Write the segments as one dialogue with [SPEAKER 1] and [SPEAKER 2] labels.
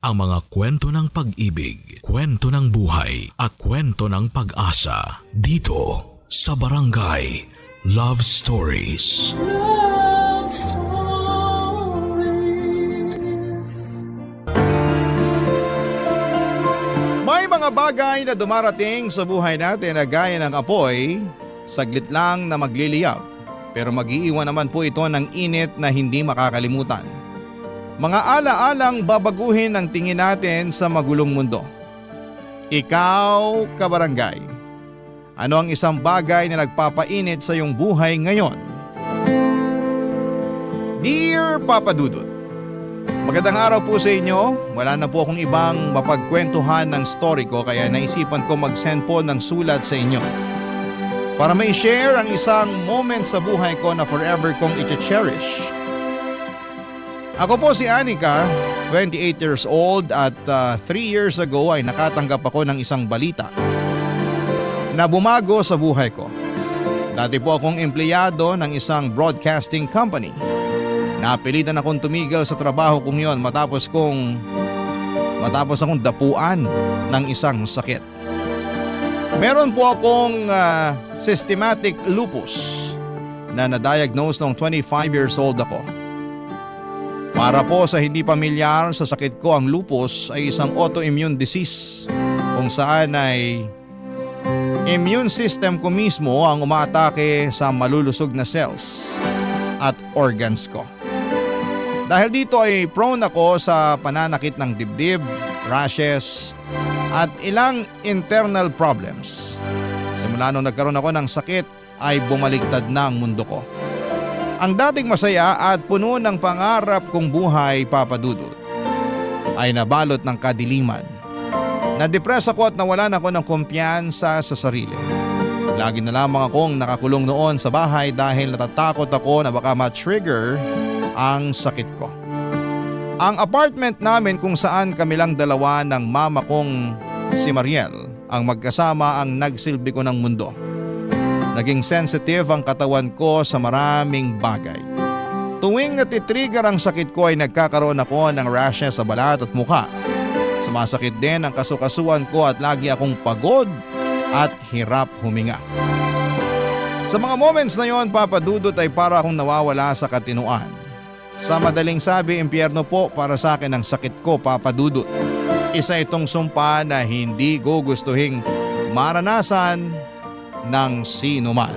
[SPEAKER 1] ang mga kwento ng pag-ibig, kwento ng buhay at kwento ng pag-asa dito sa Barangay Love Stories.
[SPEAKER 2] Love Stories.
[SPEAKER 3] May mga bagay na dumarating sa buhay natin na gaya ng apoy, saglit lang na magliliyab. Pero mag-iiwan naman po ito ng init na hindi makakalimutan. Mga ala-alang babaguhin ang tingin natin sa magulong mundo. Ikaw, kabarangay, ano ang isang bagay na nagpapainit sa iyong buhay ngayon? Dear Papa Dudut, magandang araw po sa inyo. Wala na po akong ibang mapagkwentuhan ng story ko kaya naisipan ko mag-send po ng sulat sa inyo. Para may share ang isang moment sa buhay ko na forever kong i-cherish. Ako po si Anika, 28 years old at 3 years ago ay nakatanggap ako ng isang balita na bumago sa buhay ko. Dati po akong empleyado ng isang broadcasting company. Napilitan akong tumigil sa trabaho kong yon matapos akong dapuan ng isang sakit. Meron po akong systematic lupus na na-diagnose noong 25 years old ako. Para po sa hindi pamilyar sa sakit ko, ang lupus ay isang autoimmune disease kung saan ay immune system ko mismo ang umaatake sa malulusog na cells at organs ko. Dahil dito ay prone ako sa pananakit ng dibdib, rashes at ilang internal problems. Simula nung nagkaroon ako ng sakit ay bumaliktad na ang mundo ko. Ang dating masaya at puno ng pangarap kong buhay, Papa Dudut, ay nabalot ng kadiliman. Na-depress ako at nawalan ako ng kumpiyansa sa sarili. Lagi na lamang akong nakakulong noon sa bahay dahil natatakot ako na baka ma-trigger ang sakit ko. Ang apartment namin kung saan kami lang dalawa ng mama kong si Mariel ang magkasama ang nagsilbi ko ng mundo. Naging sensitive ang katawan ko sa maraming bagay. Tuwing natitrigger ang sakit ko ay nagkakaroon ako ng rashes sa balat at mukha. Sumasakit din ang kasukasuan ko at lagi akong pagod at hirap huminga. Sa mga moments na yon, Papa Dudut, ay para akong nawawala sa katinuan. Sa madaling sabi, impyerno po para sa akin ang sakit ko, Papa Dudut. Isa itong sumpa na hindi gugustuhing maranasan ng sino man.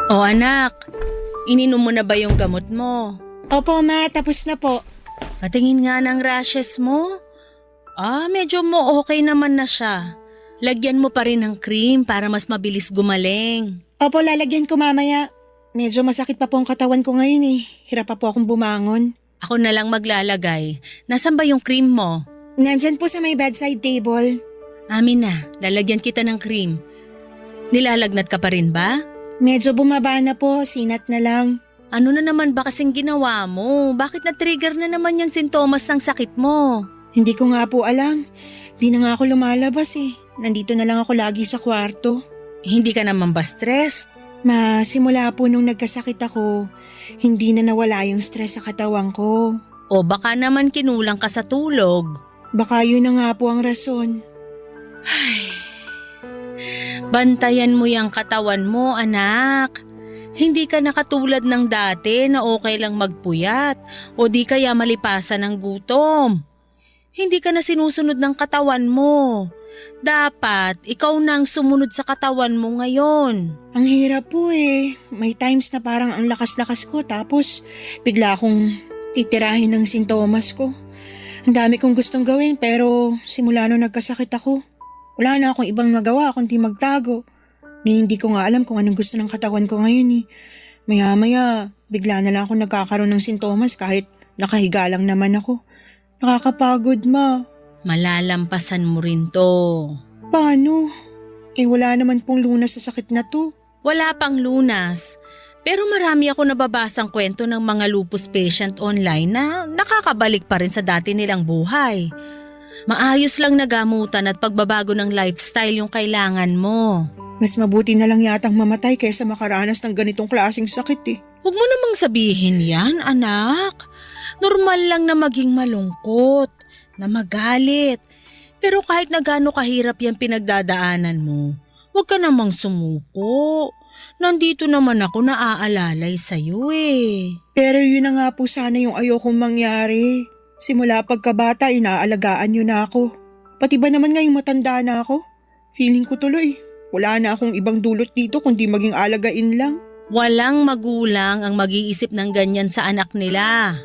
[SPEAKER 4] O anak, ininom mo na ba yung gamot mo?
[SPEAKER 5] Opo, ma. Tapos na po.
[SPEAKER 4] Patingin nga ng rashes mo. Medyo mo okay naman na siya. Lagyan mo pa rin ng cream para mas mabilis gumaling.
[SPEAKER 5] Opo, lalagyan ko mamaya. Medyo masakit pa po ang katawan ko ngayon eh. Hirap pa po akong bumangon.
[SPEAKER 4] Ako na lang maglalagay. Nasaan ba yung cream mo?
[SPEAKER 5] Nandyan po sa may bedside table.
[SPEAKER 4] Amin na, lalagyan kita ng cream. Nilalagnat ka pa rin ba?
[SPEAKER 5] Medyo bumaba na po, sinat na lang.
[SPEAKER 4] Ano na naman ba kasing ginawa mo? Bakit na-trigger na naman yung sintomas ng sakit mo?
[SPEAKER 5] Hindi ko nga po alam. Di na nga ako lumalabas eh. Nandito na lang ako lagi sa kwarto.
[SPEAKER 4] Hindi ka naman ba stressed?
[SPEAKER 5] Ma, simula po nung nagkasakit ako, hindi na nawala yung stress sa katawan ko.
[SPEAKER 4] O baka naman kinulang ka sa tulog?
[SPEAKER 5] Baka yun na nga po ang rason.
[SPEAKER 4] Bantayan mo yung katawan mo, anak. Hindi ka na katulad ng dati na okay lang magpuyat o di kaya malipasan ng gutom. Hindi ka na sinusunod ng katawan mo. Dapat ikaw na ang sumunod sa katawan mo ngayon.
[SPEAKER 5] Ang hirap po eh. May times na parang ang lakas-lakas ko tapos bigla akong titirahin ng sintomas ko. Ang dami kong gustong gawin pero simula nung nagkasakit ako, wala na akong ibang magawa kundi magtago. Hindi ko nga alam kung anong gusto ng katawan ko ngayon eh. Maya-maya, bigla na lang ako nagkakaroon ng sintomas kahit nakahiga lang naman ako. Nakakapagod, ma.
[SPEAKER 4] Malalampasan mo rin to.
[SPEAKER 5] Paano? Wala naman pong lunas sa sakit na to.
[SPEAKER 4] Wala pang lunas. Pero marami ako nababasang kwento ng mga lupus patient online na nakakabalik pa rin sa dati nilang buhay. Maayos lang na gamutan at pagbabago ng lifestyle yung kailangan mo.
[SPEAKER 5] Mas mabuti na lang yatang mamatay kaysa makaranas ng ganitong klaseng sakit eh.
[SPEAKER 4] Huwag mo namang sabihin yan, anak. Normal lang na maging malungkot, na magalit. Pero kahit na gaano kahirap yung pinagdadaanan mo, huwag ka namang sumuko. Nandito naman ako na aalalay sa'yo eh.
[SPEAKER 5] Pero yun na nga po sana yung ayokong mangyari. Simula pagkabata, inaalagaan nyo na ako. Pati ba naman ngayong matanda na ako? Feeling ko tuloy, wala na akong ibang dulot dito kundi maging alagain lang.
[SPEAKER 4] Walang magulang ang mag-iisip ng ganyan sa anak nila.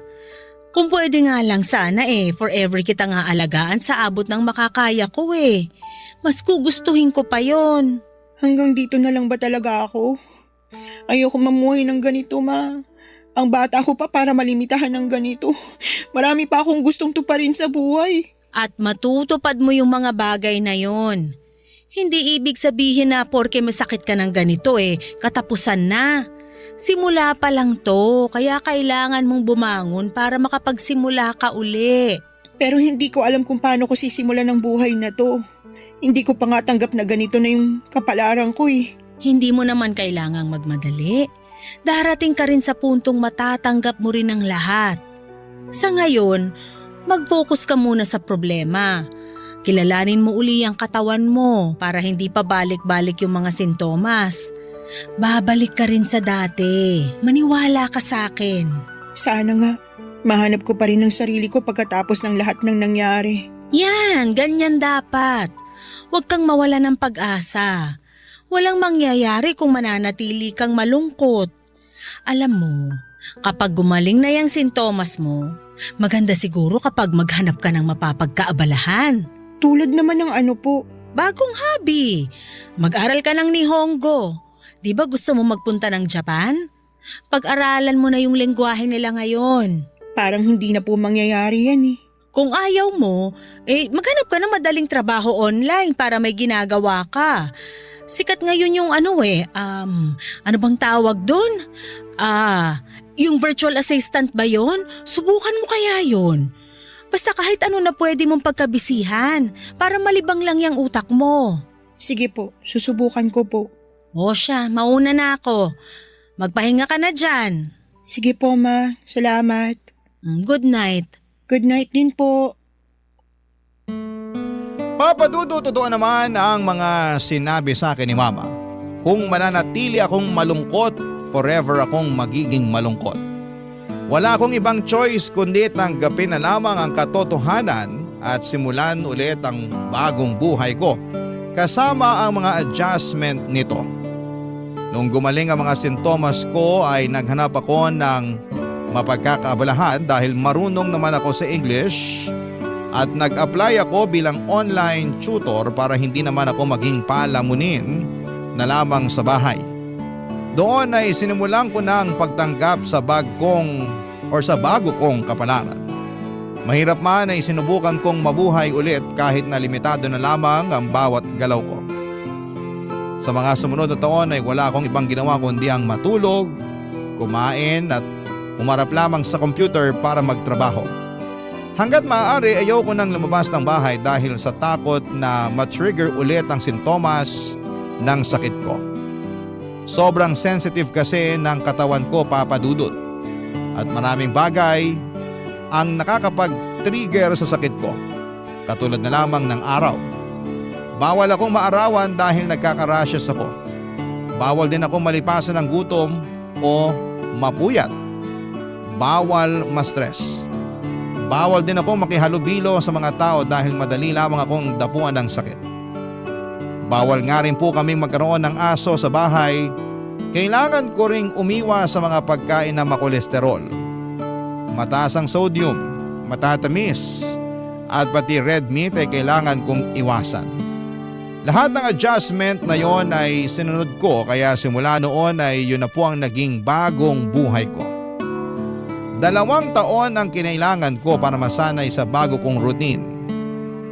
[SPEAKER 4] Kung pwede nga lang sana forever kita nga alagaan sa abot ng makakaya ko eh. Mas gugustuhin ko pa yon.
[SPEAKER 5] Hanggang dito na lang ba talaga ako? Ayoko mamuhay ng ganito, ma. Ang bata ko pa para malimitahan ng ganito. Marami pa akong gustong tuparin sa buhay.
[SPEAKER 4] At matutupad mo yung mga bagay na yon. Hindi ibig sabihin na porke masakit ka ng ganito katapusan na. Simula pa lang to, kaya kailangan mong bumangon para makapagsimula ka uli.
[SPEAKER 5] Pero hindi ko alam kung paano ko sisimulan ng buhay na to. Hindi ko pa nga tanggap na ganito na yung kapalaran ko eh.
[SPEAKER 4] Hindi mo naman kailangang magmadali. Darating ka rin sa puntong matatanggap mo rin ang lahat. Sa ngayon, mag-focus ka muna sa problema. Kilalanin mo uli ang katawan mo para hindi pa balik-balik yung mga sintomas. Babalik ka rin sa dati. Maniwala ka sa akin.
[SPEAKER 5] Sana nga, mahanap ko pa rin ang sarili ko pagkatapos ng lahat ng nangyari.
[SPEAKER 4] Yan, ganyan dapat. Huwag kang mawala ng pag-asa. Walang mangyayari kung mananatili kang malungkot. Alam mo, kapag gumaling na yung sintomas mo, maganda siguro kapag maghanap ka ng mapapagkaabalahan.
[SPEAKER 5] Tulad naman ng ano po?
[SPEAKER 4] Bagong hobby. Mag-aral ka ng Nihongo. Di ba gusto mo magpunta ng Japan? Pag-aralan mo na yung lengguwahe nila ngayon.
[SPEAKER 5] Parang hindi na po mangyayari yan eh.
[SPEAKER 4] Kung ayaw mo, maghanap ka ng madaling trabaho online para may ginagawa ka. Sikat ngayon yung ano bang tawag doon? Yung virtual assistant ba yon? Subukan mo kaya yon. Basta kahit ano na pwede mong pagkabisihan para malibang lang yung utak mo.
[SPEAKER 5] Sige po, susubukan ko po.
[SPEAKER 4] O siya, mauna na ako. Magpahinga ka na dyan.
[SPEAKER 5] Sige po, ma. Salamat.
[SPEAKER 4] Good night.
[SPEAKER 5] Good night din po.
[SPEAKER 3] Papadudo, totoo naman ang mga sinabi sa akin ni Mama. Kung mananatili akong malungkot, forever akong magiging malungkot. Wala akong ibang choice kundi tanggapin na lamang ang katotohanan at simulan ulit ang bagong buhay ko kasama ang mga adjustment nito. Nung gumaling ang mga sintomas ko ay naghanap ako ng mapagkakaabalahan dahil marunong naman ako sa English at nag-apply ako bilang online tutor para hindi naman ako maging palamunin na lamang sa bahay. Doon ay sinimulan ko na ang pagtanggap sa bago kong kapalaran. Mahirap man ay sinubukan kong mabuhay ulit kahit na limitado na lamang ang bawat galaw ko. Sa mga sumunod na taon ay wala akong ibang ginawa kundi ang matulog, kumain at umarap lamang sa computer para magtrabaho. Hanggat maaari ayaw ko nang lumabas ng bahay dahil sa takot na matrigger ulit ang sintomas ng sakit ko. Sobrang sensitive kasi ng katawan ko, Papa Dudut. At maraming bagay ang nakakapag-trigger sa sakit ko. Katulad na lamang ng araw. Bawal akong maarawan dahil nagkaka-rashes ako. Bawal din akong malipasan ng gutom o mapuyat. Bawal ma-stress. Bawal din akong makihalubilo sa mga tao dahil madali lamang akong dapuan ng sakit. Bawal nga rin po kaming magkaroon ng aso sa bahay. Kailangan ko ring umiwas sa mga pagkain na makolesterol. Mataas ang sodium, matatamis, at pati red meat ay kailangan kong iwasan. Lahat ng adjustment na yon ay sinunod ko kaya simula noon ay yun na po ang naging bagong buhay ko. 2 taon ang kinailangan ko para masanay sa bago kong routine.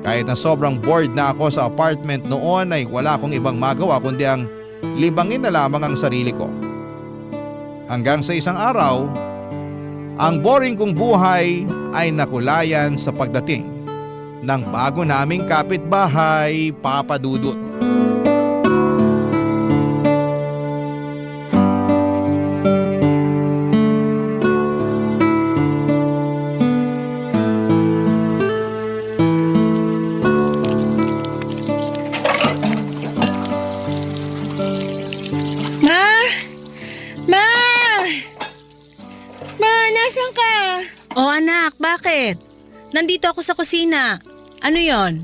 [SPEAKER 3] Kahit na sobrang bored na ako sa apartment noon ay wala akong ibang magawa kundi ang libangin na lamang ang sarili ko. Hanggang sa isang araw, ang boring kong buhay ay nakulayan sa pagdating ng bago naming kapitbahay, Papa Dudut.
[SPEAKER 5] Ma! Ma! Ma, nasan ka?
[SPEAKER 4] O anak, bakit? Nandito ako sa kusina. Ano yon?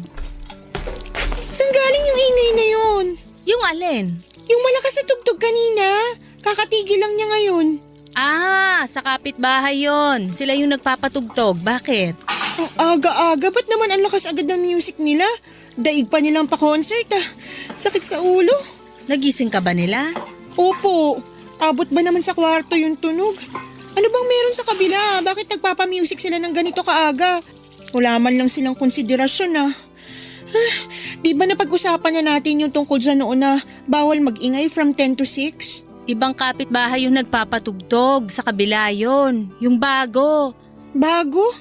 [SPEAKER 5] Saan galing yung ingay na yun?
[SPEAKER 4] Yung alin?
[SPEAKER 5] Yung malakas na tugtog kanina. Kakatigil lang niya ngayon.
[SPEAKER 4] Ah, sa kapitbahay yon. Sila yung nagpapatugtog. Bakit?
[SPEAKER 5] Ang aga-aga, ba't naman ang lakas agad ng music nila? Daig pa nilang pa-concert ah. Sakit sa ulo.
[SPEAKER 4] Nagising ka ba nila?
[SPEAKER 5] Opo, abot ba naman sa kwarto yung tunog? Ano bang meron sa kabila? Bakit nagpapa-music sila ng ganito kaaga? Wala man lang silang konsiderasyon ah. Di ba napag-usapan na natin yung tungkol sa noon na bawal mag-ingay from 10 to 6?
[SPEAKER 4] Ibang kapitbahay yung nagpapatugtog. Sa kabila yon. Yung bago.
[SPEAKER 5] Bago?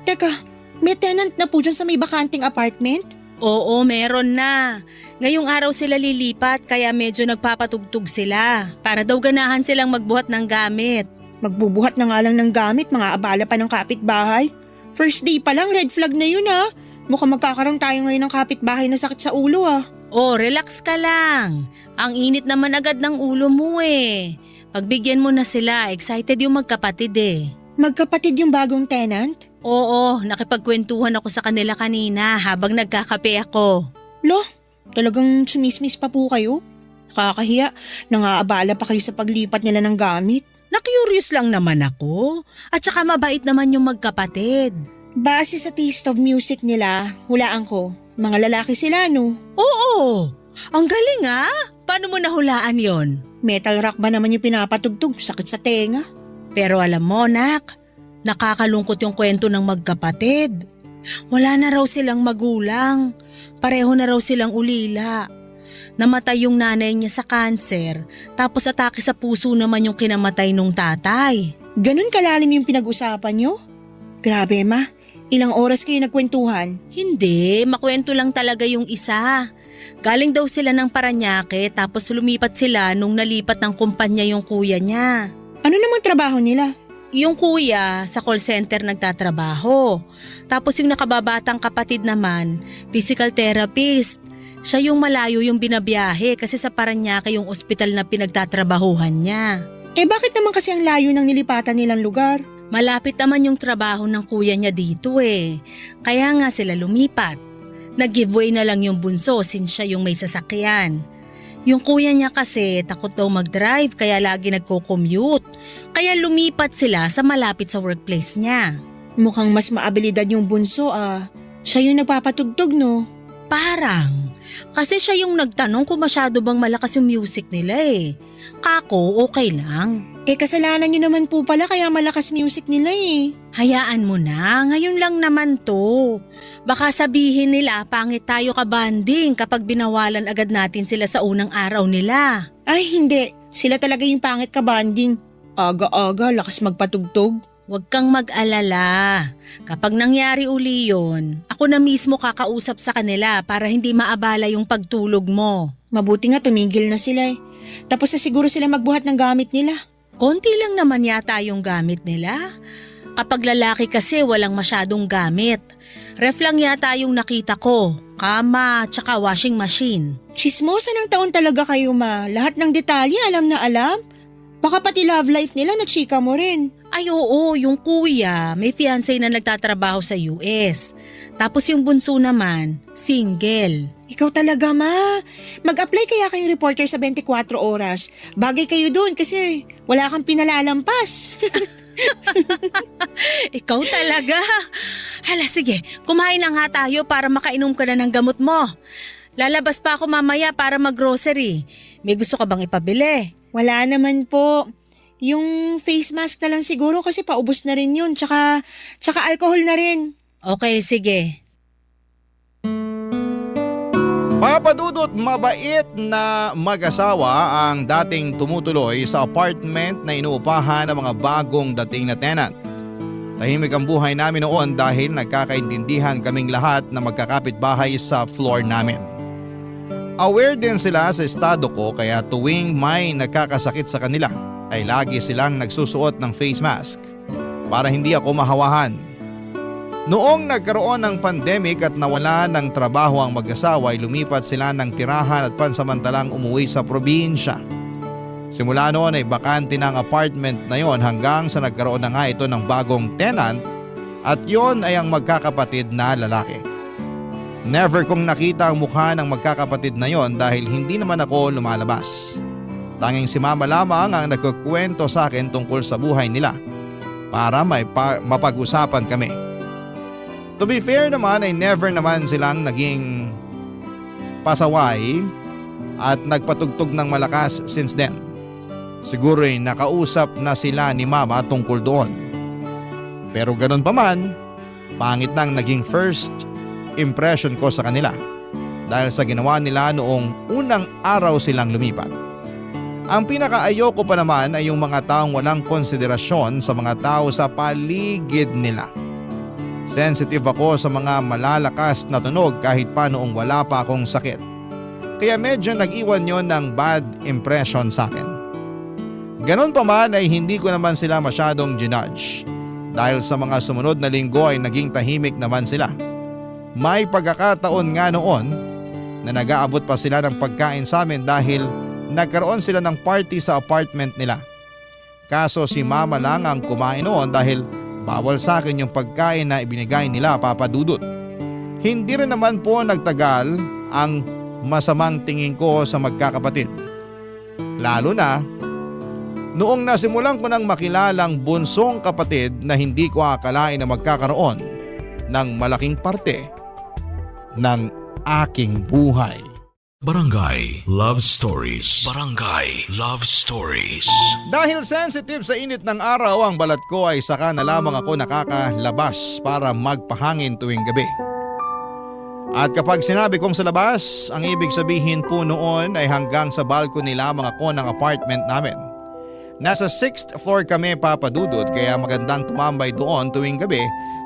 [SPEAKER 5] Teka, may tenant na po dyan sa may bakanting apartment?
[SPEAKER 4] Oo, meron na. Ngayong araw sila lilipat kaya medyo nagpapatugtog sila. Para daw ganahan silang magbuhat ng gamit.
[SPEAKER 5] Magbubuhat na nga lang ng gamit, mga abala pa ng kapitbahay. First day pa lang, red flag na yun ah. Mukhang magkakaroon tayo ngayon ng kapitbahay na sakit sa ulo ah.
[SPEAKER 4] Oh, relax ka lang. Ang init naman agad ng ulo mo eh. Pagbigyan mo na sila, excited yung magkapatid eh.
[SPEAKER 5] Magkapatid yung bagong tenant?
[SPEAKER 4] Oo, nakipagkwentuhan ako sa kanila kanina habang nagkakape ako.
[SPEAKER 5] Lo, talagang sumismis pa po kayo? Nakakahiya, nangaabala pa kayo sa paglipat nila ng gamit.
[SPEAKER 4] Na-curious lang naman ako. At saka mabait naman yung magkapatid.
[SPEAKER 5] Base sa taste of music nila, hulaan ko. Mga lalaki sila no?
[SPEAKER 4] Oo, ang galing ah. Paano mo nahulaan yon?
[SPEAKER 5] Metal rock ba naman yung pinapatugtog? Sakit sa tenga.
[SPEAKER 4] Pero alam mo, nak, nakakalungkot yung kwento ng magkapatid. Wala na raw silang magulang. Pareho na raw silang ulila. Namatay yung nanay niya sa kanser, tapos atake sa puso naman yung kinamatay nung tatay.
[SPEAKER 5] Ganun kalalim yung pinag-usapan nyo? Grabe ma, ilang oras kayo nagkwentuhan?
[SPEAKER 4] Hindi, makwento lang talaga yung isa. Galing daw sila ng Paranaque tapos lumipat sila nung nalipat ng kumpanya yung kuya niya.
[SPEAKER 5] Ano namang trabaho nila?
[SPEAKER 4] Yung kuya sa call center nagtatrabaho. Tapos yung nakababatang kapatid naman, physical therapist. Siya yung malayo yung binabiyahe kasi sa Paranaque yung ospital na pinagtatrabahuhan niya.
[SPEAKER 5] Eh bakit naman kasi ang layo ng nilipatan nilang lugar?
[SPEAKER 4] Malapit naman yung trabaho ng kuya niya dito eh. Kaya nga sila lumipat. Nag-giveaway na lang yung bunso since siya yung may sasakyan. Yung kuya niya kasi takot daw mag-drive kaya lagi nagko-commute. Kaya lumipat sila sa malapit sa workplace niya.
[SPEAKER 5] Mukhang mas maabilidad yung bunso ah. Siya yung nagpapatugtog no?
[SPEAKER 4] Parang. Kasi siya yung nagtanong kung masyado bang malakas yung music nila eh. Kako, okay lang.
[SPEAKER 5] Eh kasalanan niyo naman po pala kaya malakas music nila eh.
[SPEAKER 4] Hayaan mo na, ngayon lang naman to. Baka sabihin nila pangit tayo kabanding kapag binawalan agad natin sila sa unang araw nila.
[SPEAKER 5] Ay hindi, sila talaga yung pangit kabanding. Aga-aga, lakas magpatugtog.
[SPEAKER 4] Huwag kang mag-alala. Kapag nangyari uli yun, ako na mismo kakausap sa kanila para hindi maabala yung pagtulog mo.
[SPEAKER 5] Mabuti nga tumigil na sila eh. Tapos na siguro sila magbuhat ng gamit nila.
[SPEAKER 4] Konti lang naman yata yung gamit nila. Kapag lalaki kasi walang masyadong gamit. Ref lang yata yung nakita ko. Kama, tsaka washing machine.
[SPEAKER 5] Chismosa ng taon talaga kayo ma. Lahat ng detalye alam na alam. Baka pati love life nila na chika mo rin.
[SPEAKER 4] Ay oo, yung kuya may fiancé na nagtatrabaho sa US. Tapos yung bunso naman, single.
[SPEAKER 5] Ikaw talaga ma. Mag-apply kaya kayong reporter sa 24 oras. Bagay kayo doon kasi wala kang pinalalampas.
[SPEAKER 4] Ikaw talaga. Hala sige, kumain na nga tayo para makainom ka na ng gamot mo. Lalabas pa ako mamaya para mag-grocery. May gusto ka bang ipabili?
[SPEAKER 5] Wala naman po. Yung face mask na lang siguro kasi paubos na rin yun. Tsaka alcohol na rin.
[SPEAKER 4] Okay, sige.
[SPEAKER 3] Papa Dudut, mabait na mag-asawa ang dating tumutuloy sa apartment na inuupahan ng mga bagong dating na tenant. Tahimik ang buhay namin noon dahil nagkakaintindihan kaming lahat na magkakapitbahay sa floor namin. Aware din sila sa estado ko kaya tuwing may nagkakasakit sa kanila ay lagi silang nagsusuot ng face mask para hindi ako mahawahan. Noong nagkaroon ng pandemic at nawala ng trabaho ang mag-asawa ay lumipat sila ng tirahan at pansamantalang umuwi sa probinsya. Simula noon ay bakante ng apartment na yon hanggang sa nagkaroon na nga ito ng bagong tenant at yon ay ang magkakapatid na lalaki. Never kong nakita ang mukha ng magkakapatid na yon dahil hindi naman ako lumalabas. Tanging si mama lamang ang nagkukwento sa akin tungkol sa buhay nila para mapag-usapan kami. To be fair naman ay never naman silang naging pasaway at nagpatugtog ng malakas since then. Siguro ay nakausap na sila ni mama tungkol doon. Pero ganun pa man, pangit nang naging first impression ko sa kanila dahil sa ginawa nila noong unang araw silang lumipat. Ang pinakaayoko pa naman ay yung mga taong walang konsiderasyon sa mga tao sa paligid nila. Sensitive ako sa mga malalakas na tunog kahit pa noong wala pa akong sakit. Kaya medyo nag-iwan yon ng bad impression sa akin. Ganon pa man ay hindi ko naman sila masyadong ginudge dahil sa mga sumunod na linggo ay naging tahimik naman sila. May pagkakataon nga noon na nag-aabot pa sila ng pagkain sa amin dahil nagkaroon sila ng party sa apartment nila. Kaso si mama lang ang kumain noon dahil bawal sa akin yung pagkain na ibinigay nila, Papa Dudut. Hindi rin naman po nagtagal ang masamang tingin ko sa magkakapatid. Lalo na noong nasimulan ko nang makilalang bunsong kapatid na hindi ko akalain na magkakaroon ng malaking parte ng aking buhay.
[SPEAKER 1] Barangay Love Stories. Barangay Love Stories.
[SPEAKER 3] Dahil sensitive sa init ng araw ang balat ko ay saka na lamang ako nakakalabas para magpahangin tuwing gabi. At kapag sinabi kong sa labas, ang ibig sabihin po noon ay hanggang sa balcony lamang ako ng apartment namin. Nasa 6th floor kami, Papa Dudut, kaya magandang tumambay doon tuwing gabi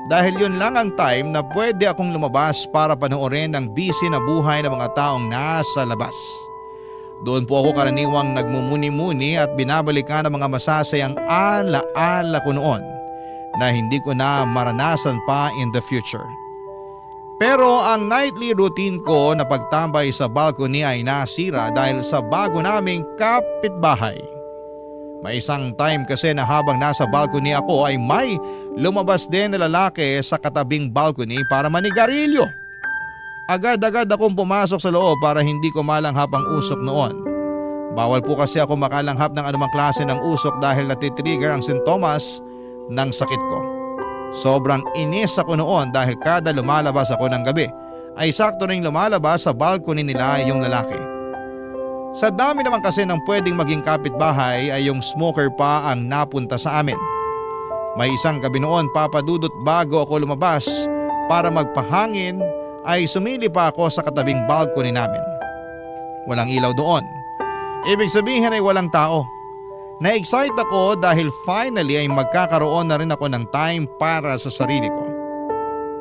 [SPEAKER 3] dahil yun lang ang time na pwede akong lumabas para panoorin ang busy na buhay ng mga taong nasa labas. Doon po ako karaniwang nagmumuni-muni at binabalikan ang mga masasayang ala-ala ko noon na hindi ko na maranasan pa in the future. Pero ang nightly routine ko na pagtambay sa balcony ay nasira dahil sa bago naming kapitbahay. May isang time kasi na habang nasa balcony ako ay may lumabas din na lalaki sa katabing balcony para manigarilyo. Agad-agad akong pumasok sa loob para hindi ko malanghap ang usok noon. Bawal po kasi ako makalanghap ng anumang klase ng usok dahil natitrigger ang sintomas ng sakit ko. Sobrang inis ako noon dahil kada lumalabas ako ng gabi ay sakto ring lumalabas sa balcony nila yung lalaki. Sa dami naman kasi ng pwedeng maging kapitbahay ay yung smoker pa ang napunta sa amin. May isang gabi noon, Papa Dudut, bago ako lumabas para magpahangin ay sumili pa ako sa katabing balcony namin. Walang ilaw doon. Ibig sabihin ay walang tao. Na-excite ako dahil finally ay magkakaroon na rin ako ng time para sa sarili ko.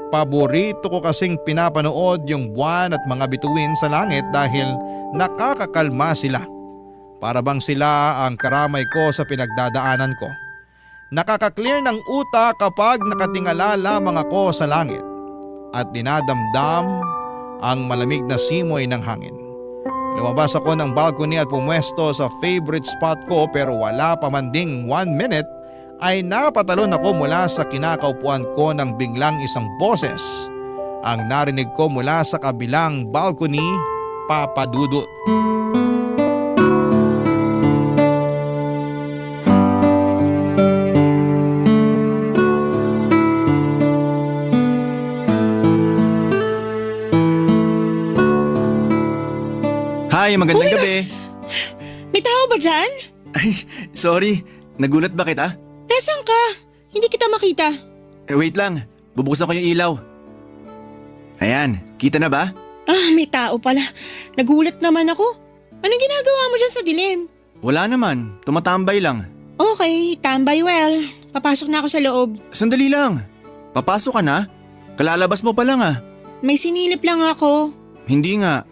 [SPEAKER 3] Paborito ko kasing pinapanood yung buwan at mga bituin sa langit dahil nakakakalma sila. Para bang sila ang karamay ko sa pinagdadaanan ko. Nakaka-clear ng utak kapag nakatingala lamang ako sa langit at dinadamdam ang malamig na simoy ng hangin. Lumabas ako ng balcony at pumwesto sa favorite spot ko pero wala pa man ding 1 minute ay napatalon ako mula sa kinakaupuan ko ng biglang isang boses ang narinig ko mula sa kabilang balcony, Papa Dudut.
[SPEAKER 6] Hi, magandang gabi.
[SPEAKER 5] May tao ba dyan?
[SPEAKER 6] Ay, sorry. Nagulat ba kita?
[SPEAKER 5] Nasaan ka? Hindi kita makita.
[SPEAKER 6] Wait lang, bubuksan ko yung ilaw. Ayan, kita na ba?
[SPEAKER 5] Ah, may tao pala. Nagulat naman ako. Anong ginagawa mo dyan sa dilim?
[SPEAKER 6] Wala naman, tumatambay lang.
[SPEAKER 5] Okay, tambay well. Papasok na ako sa loob.
[SPEAKER 6] Sandali lang, papasok ka na? Kalalabas mo pa lang ah.
[SPEAKER 5] May sinilip lang ako.
[SPEAKER 6] Hindi nga,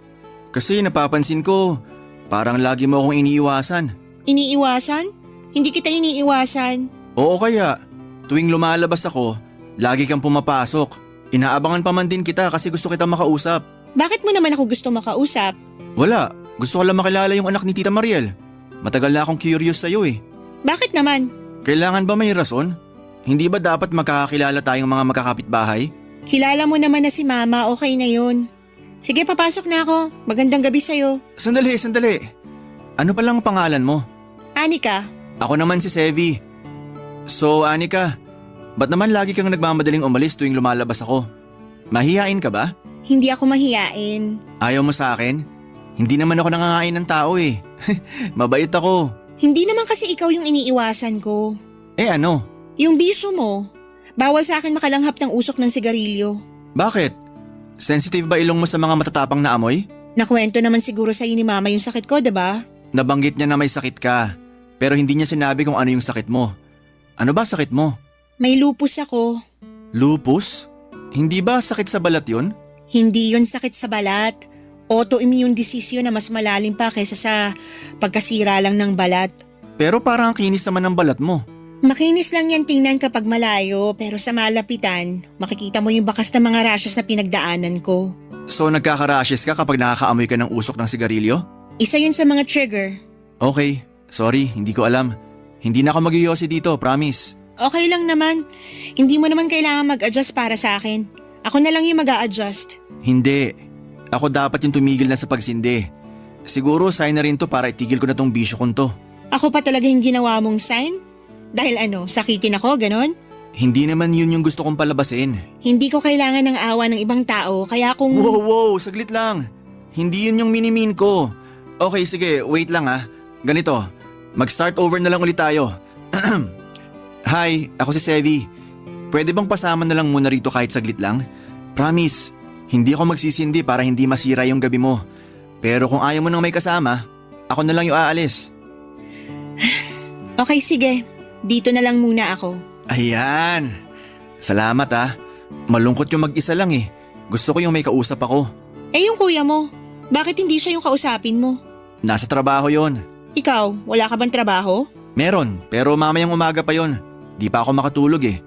[SPEAKER 6] kasi napapansin ko, parang lagi mo akong iniiwasan.
[SPEAKER 5] Iniiwasan? Hindi kita iniiwasan.
[SPEAKER 6] Oo kaya, tuwing lumalabas ako, lagi kang pumapasok. Inaabangan pa man din kita kasi gusto kita makausap.
[SPEAKER 5] Bakit mo naman ako gusto makausap?
[SPEAKER 6] Wala, gusto ko lang makilala yung anak ni Tita Mariel. Matagal na akong curious sa'yo eh.
[SPEAKER 5] Bakit naman?
[SPEAKER 6] Kailangan ba may rason? Hindi ba dapat magkakakilala tayong mga magkakapitbahay?
[SPEAKER 5] Kilala mo naman na si Mama, okay na yun. Sige, papasok na ako. Magandang gabi sa'yo.
[SPEAKER 6] Sandali. Ano palang pangalan mo?
[SPEAKER 5] Anika,
[SPEAKER 6] Ako naman si Sevi. So Anika, ba't naman lagi kang nagmamadaling umalis tuwing lumalabas ako? Mahihain ka ba?
[SPEAKER 5] hindi ako mahiyain.
[SPEAKER 6] Ayaw mo sa akin? Hindi naman ako nangangain ng tao eh. Mabait ako.
[SPEAKER 5] Hindi naman kasi ikaw yung iniiwasan ko.
[SPEAKER 6] Eh ano?
[SPEAKER 5] Yung bisyo mo. Bawal sa akin makalanghap ng usok ng sigarilyo.
[SPEAKER 6] Bakit? Sensitive ba ilong mo sa mga matatapang na amoy?
[SPEAKER 5] Nakwento naman siguro sa'yo ni Mama yung sakit ko, diba?
[SPEAKER 6] Nabanggit niya na may sakit ka, pero hindi niya sinabi kung ano yung sakit mo. Ano ba sakit mo?
[SPEAKER 5] May lupus ako.
[SPEAKER 6] Lupus? Hindi ba sakit sa balat yun?
[SPEAKER 5] Hindi yun sakit sa balat. Autoimmune disease yun na mas malalim pa kaysa sa pagkasira lang ng balat.
[SPEAKER 6] Pero parang ang kinis naman ng balat mo.
[SPEAKER 5] Makinis lang yan tingnan kapag malayo, pero sa malapitan, makikita mo yung bakas ng mga rashes na pinagdaanan ko.
[SPEAKER 6] So nagkaka-rashes ka kapag nakakaamoy ka ng usok ng sigarilyo?
[SPEAKER 5] Isa yun sa mga trigger.
[SPEAKER 6] Okay, sorry, hindi ko alam. Hindi na ako mag-iyosi dito, promise.
[SPEAKER 5] Okay lang naman. Hindi mo naman kailangan mag-adjust para sa akin. Ako na lang yung mag-a-adjust.
[SPEAKER 6] Hindi. Ako dapat yung tumigil na sa pagsindi. Siguro sign na rin to para itigil ko na tong bisyo kong to.
[SPEAKER 5] Ako pa talaga yung ginawa mong sign? Dahil ano, sakitin ako, ganon?
[SPEAKER 6] Hindi naman yun yung gusto kong palabasin.
[SPEAKER 5] Hindi ko kailangan ng awa ng ibang tao, kaya kung…
[SPEAKER 6] Wow, saglit lang. Hindi yun yung minimin ko. Okay, sige, wait lang ah. Ganito, mag-start over na lang ulit tayo. Hi, ako si Sevi. Pwede bang pasama na lang muna rito kahit saglit lang? Promise, hindi ako magsisindi para hindi masira yung gabi mo. Pero kung ayaw mo nang may kasama, ako na lang yung aalis.
[SPEAKER 5] Okay, sige. Dito na lang muna ako.
[SPEAKER 6] Ayan. Salamat ah. Malungkot yung mag-isa lang eh. Gusto ko yung may kausap ako.
[SPEAKER 5] Eh yung kuya mo, bakit hindi siya yung kausapin mo?
[SPEAKER 6] Nasa trabaho yon.
[SPEAKER 5] Ikaw, wala ka bang trabaho?
[SPEAKER 6] Meron, pero mamayang umaga pa yon. Di pa ako makatulog eh.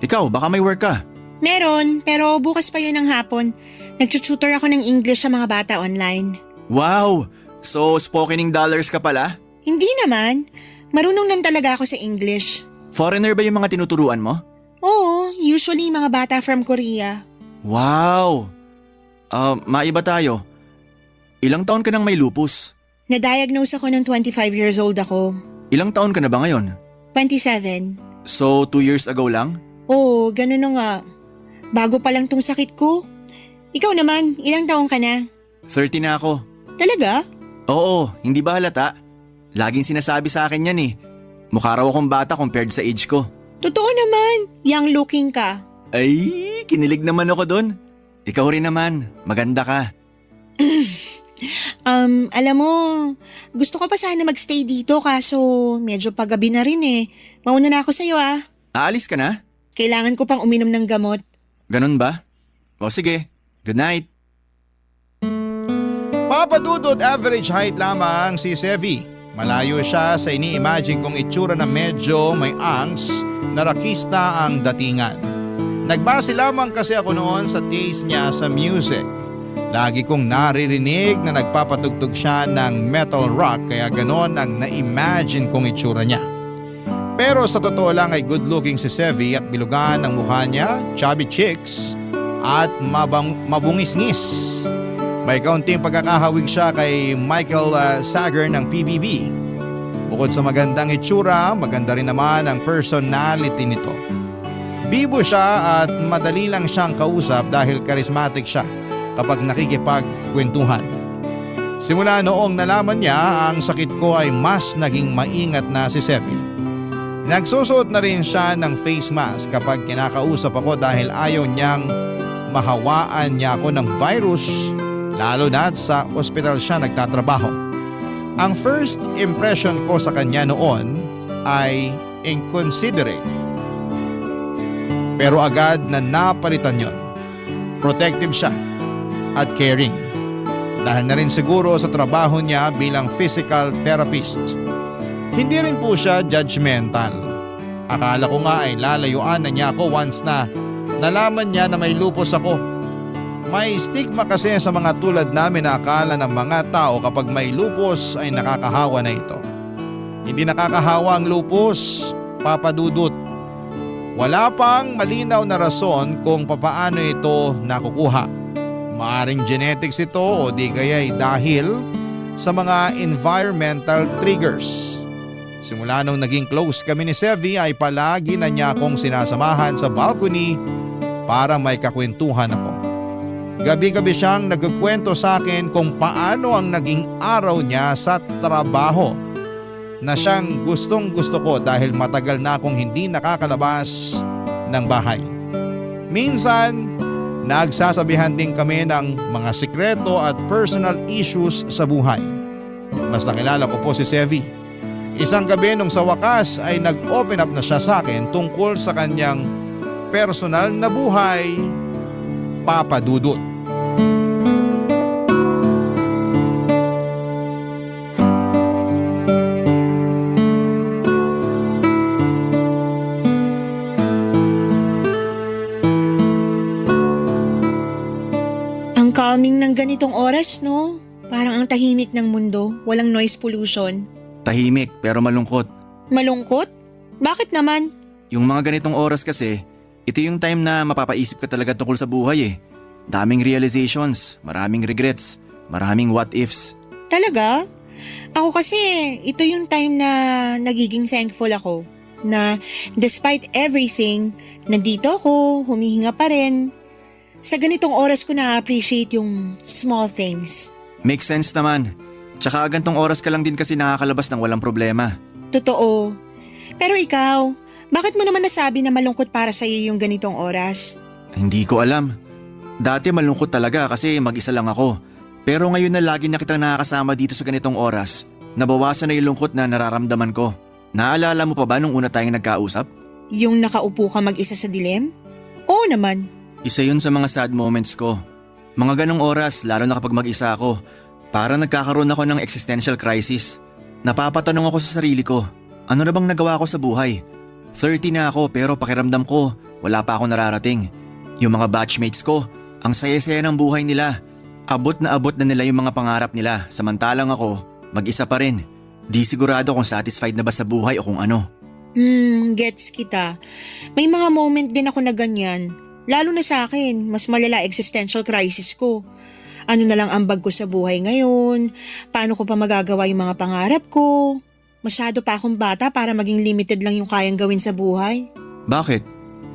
[SPEAKER 6] Ikaw, baka may work ka.
[SPEAKER 5] Meron, pero bukas pa yun ng hapon. Nagtututor ako ng English sa mga bata online.
[SPEAKER 6] Wow! So spokening dollars ka pala?
[SPEAKER 5] Hindi naman. Marunong lang talaga ako sa English.
[SPEAKER 6] Foreigner ba yung mga tinuturuan mo?
[SPEAKER 5] Oo, usually mga bata from Korea.
[SPEAKER 6] Wow! Maiba tayo. Ilang taon ka nang may lupus?
[SPEAKER 5] Na-diagnose ako ng 25 years old ako.
[SPEAKER 6] Ilang taon ka na ba ngayon?
[SPEAKER 5] 27.
[SPEAKER 6] So 2 years ago lang?
[SPEAKER 5] Oo, ganun na nga. Bago pa lang tong sakit ko. Ikaw naman, ilang taong ka na?
[SPEAKER 6] 30 na ako.
[SPEAKER 5] Talaga?
[SPEAKER 6] Oo, hindi ba halata? Laging sinasabi sa akin yan eh. Mukha raw akong bata compared sa age ko.
[SPEAKER 5] Totoo naman, young looking ka.
[SPEAKER 6] Ay, kinilig naman ako dun. Ikaw rin naman, maganda ka.
[SPEAKER 5] Alam mo, gusto ko pa sana magstay dito kaso medyo paggabi na rin eh. Mauna na ako sa'yo ah.
[SPEAKER 6] Aalis ka na?
[SPEAKER 5] Kailangan ko pang uminom ng gamot.
[SPEAKER 6] Ganun ba? O sige, good night.
[SPEAKER 3] Papadudot average height lamang si Sevi. Malayo siya sa ini-imagine kong itsura na medyo may angst na rakista ang datingan. Nagbase lamang kasi ako noon sa taste niya sa music. Lagi kong naririnig na nagpapatugtog siya ng metal rock kaya ganon ang na-imagine kong itsura niya. Pero sa totoo lang ay good looking si Sevi at bilugan ng mukha niya, chubby cheeks at mabungis-ngis. May kaunting pagkakahawig siya kay Michael Sager ng PBB. Bukod sa magandang itsura, maganda rin naman ang personality nito. Bibo siya at madali lang siyang kausap dahil charismatic siya kapag nakikipagkwentuhan. Simula noong nalaman niya ang sakit ko ay mas naging maingat na si Sevi. Nagsusuot na rin siya ng face mask kapag kinakausap ako dahil ayaw niyang mahawaan niya ako ng virus, lalo na sa ospital siya nagtatrabaho. Ang first impression ko sa kanya noon ay inconsiderate. Pero agad na napalitan yon. Protective siya at caring. Dahil na rin siguro sa trabaho niya bilang physical therapist. Hindi rin po siya judgmental. Akala ko nga ay lalayuan na niya ako once na nalaman niya na may lupus ako. May stigma kasi sa mga tulad namin na akala ng mga tao kapag may lupus ay nakakahawa na ito. Hindi nakakahawa ang lupus, Papa Dudut. Wala pang malinaw na rason kung papaano ito nakukuha. Maaring genetics ito o di kaya'y dahil sa mga environmental triggers. Simula nung naging close kami ni Sevi ay palagi na niya akong sinasamahan sa balcony para may kakwentuhan ako. Gabi-gabi siyang nagkukwento sa akin kung paano ang naging araw niya sa trabaho na siyang gustong gusto ko dahil matagal na akong hindi nakakalabas ng bahay. Minsan, nagsasabihan din kami ng mga sikreto at personal issues sa buhay. Mas nakilala ko po si Sevi. Isang gabi nung sa wakas ay nag-open up na siya sa akin tungkol sa kanyang personal na buhay, Papa Dudut.
[SPEAKER 5] Ang calming ng ganitong oras, no? Parang ang tahimik ng mundo, walang noise pollution.
[SPEAKER 6] Tahimik pero malungkot.
[SPEAKER 5] Malungkot? Bakit naman?
[SPEAKER 6] Yung mga ganitong oras kasi, ito yung time na mapapaisip ka talaga tungkol sa buhay eh. Daming realizations, maraming regrets, maraming what ifs.
[SPEAKER 5] Talaga? Ako kasi, ito yung time na nagiging thankful ako. Na despite everything, nandito ako, humihinga pa rin. Sa ganitong oras ko na-appreciate yung small things.
[SPEAKER 6] Makes sense naman. Tsaka gantong oras ka lang din kasi nakakalabas ng walang problema.
[SPEAKER 5] Totoo. Pero ikaw, bakit mo naman nasabi na malungkot para sa iyo yung ganitong oras?
[SPEAKER 6] Hindi ko alam. Dati malungkot talaga kasi mag-isa lang ako. Pero ngayon na lagi na kitang nakakasama dito sa ganitong oras, nabawasan na yung lungkot na nararamdaman ko. Naalala mo pa ba nung una tayong nagkausap?
[SPEAKER 5] Yung nakaupo ka mag-isa sa dilim? Oo naman.
[SPEAKER 6] Isa yun sa mga sad moments ko. Mga ganong oras, lalo na kapag mag-isa ako, para nagkakaroon ako ng existential crisis. Napapatanong ako sa sarili ko, ano na bang nagawa ko sa buhay? 30 na ako pero pakiramdam ko, wala pa ako nararating. Yung mga batchmates ko, ang saya-saya ng buhay nila. Abot na nila yung mga pangarap nila, samantalang ako, mag-isa pa rin. Di sigurado kung satisfied na ba sa buhay o kung ano.
[SPEAKER 5] Gets kita. May mga moment din ako na ganyan. Lalo na sa akin, mas malala existential crisis ko. Ano na lang ambag ko sa buhay ngayon? Paano ko pa magagawa yung mga pangarap ko? Masyado pa akong bata para maging limited lang yung kayang gawin sa buhay.
[SPEAKER 6] Bakit?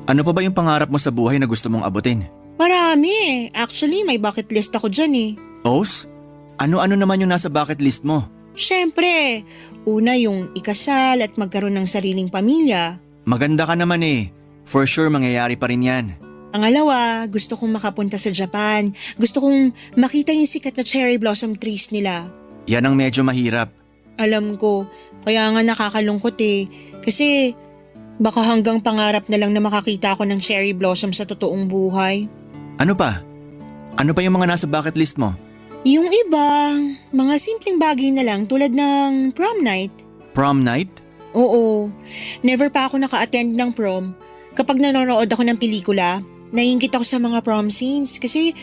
[SPEAKER 6] Ano pa ba yung pangarap mo sa buhay na gusto mong abutin?
[SPEAKER 5] Marami eh. Actually, may bucket list ako dyan eh.
[SPEAKER 6] Os? Ano-ano naman yung nasa bucket list mo?
[SPEAKER 5] Siyempre, una yung ikasal at magkaroon ng sariling pamilya.
[SPEAKER 6] Maganda ka naman eh. For sure mangyayari pa rin yan.
[SPEAKER 5] Pangalawa, gusto kong makapunta sa Japan. Gusto kong makita yung sikat na cherry blossom trees nila.
[SPEAKER 6] Yan ang medyo mahirap.
[SPEAKER 5] Alam ko, kaya nga nakakalungkot eh. Kasi baka hanggang pangarap na lang na makakita ako ng cherry blossom sa totoong buhay.
[SPEAKER 6] Ano pa? Ano pa yung mga nasa bucket list mo?
[SPEAKER 5] Yung iba, mga simpleng bagay na lang tulad ng prom night.
[SPEAKER 6] Prom night?
[SPEAKER 5] Oo, never pa ako naka-attend ng prom. Kapag nanonood ako ng pelikula, naiingit ako sa mga prom scenes kasi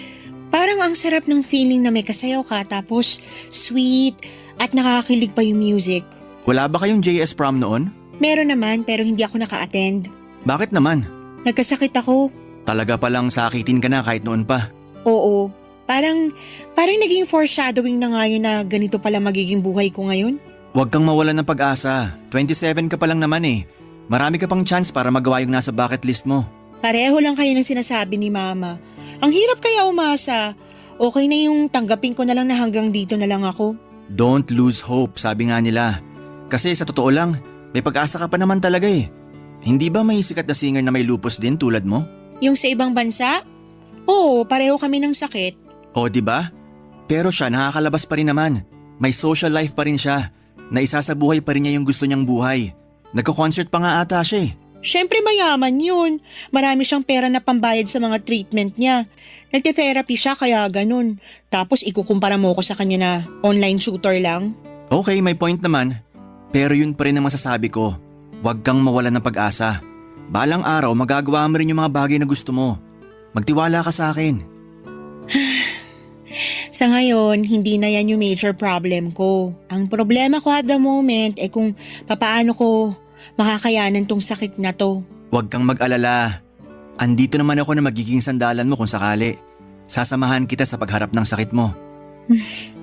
[SPEAKER 5] parang ang sarap ng feeling na may kasayaw ka tapos sweet at nakakakilig pa yung music.
[SPEAKER 6] Wala ba kayong JS prom noon?
[SPEAKER 5] Meron naman pero hindi ako naka-attend.
[SPEAKER 6] Bakit naman?
[SPEAKER 5] Nagkasakit ako.
[SPEAKER 6] Talaga palang sakitin ka na kahit noon pa.
[SPEAKER 5] Oo, parang naging foreshadowing na nga yun na ganito pala magiging buhay ko ngayon.
[SPEAKER 6] Huwag kang mawalan ng pag-asa. 27 ka pa lang naman eh. Marami ka pang chance para magawa yung nasa bucket list mo.
[SPEAKER 5] Pareho lang kayo ng sinasabi ni Mama. Ang hirap kaya umasa. Okay na yung tanggapin ko na lang na hanggang dito na lang ako.
[SPEAKER 6] Don't lose hope, sabi nga nila. Kasi sa totoo lang, May pag-asa ka pa naman talaga eh. Hindi ba may sikat na singer na may lupus din tulad mo?
[SPEAKER 5] Yung sa ibang bansa? Oo, pareho kami ng sakit.
[SPEAKER 6] O di ba? Pero siya nakakalabas pa rin naman. May social life pa rin siya. Naisasabuhay pa rin niya yung gusto niyang buhay. Nagko-concert pa nga ata siya eh.
[SPEAKER 5] Siyempre mayaman yun. Marami siyang pera na pambayad sa mga treatment niya. Nagte-therapy siya kaya ganun. Tapos ikukumpara mo ko sa kanya na online shooter lang.
[SPEAKER 6] Okay, may point naman. Pero yun pa rin ang masasabi ko. Huwag kang mawalan ng pag-asa. Balang araw magagawa mo rin yung mga bagay na gusto mo. Magtiwala ka sa akin.
[SPEAKER 5] Sa ngayon, hindi na yan yung major problem ko. Ang problema ko at the moment ay kung papaano ko makakayanan tong sakit na to.
[SPEAKER 6] Huwag kang mag-alala. Andito naman ako na magiging sandalan mo kung sakali. Sasamahan kita sa pagharap ng sakit mo.